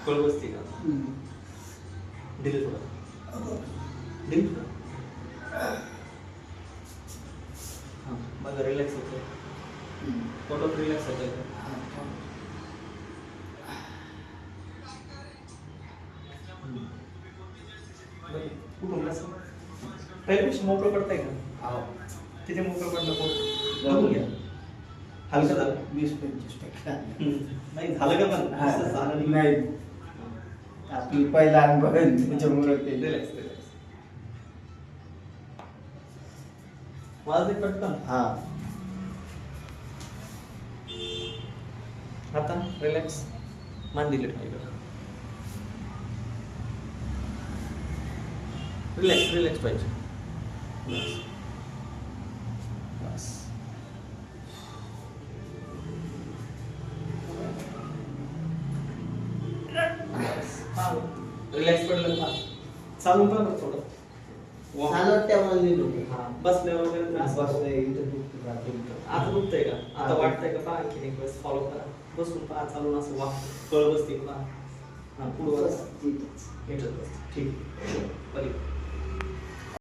कळ बसते का दिले थोडं दिली थोडं हां बघा रिलॅक्स होतं फोटो रिलॅक्स होतं कुठून कसं पहिल्यापेक्षा मोकळं पडतंय का तिथे मोकळं पडलं पोट बघून घ्या हलकं झालं 20-25% नाही झालं का पण असं झालं नाही आपली पहिला अनुभव आहे त्याच्यामुळे ते रिलॅक्स रिलॅक्स वाजले पटकन हा आता रिलॅक्स मान दिले पाहिजे रिलॅक्स रिलॅक्स पाहिजे बस बस रिलॅक्स पडलं का चालून पहा बरं थोडं चालत त्यामुळे हां बसल्यावर वगैरे त्रास होतो. बसलं इथं दुखतं आता दुखतंय का आता वाटतंय का पहा आणखी एक वेळेस फॉलो करा बसून पहा चालून असं वाक कळ बसते पहा हां पुढं बस बस ठीक आहे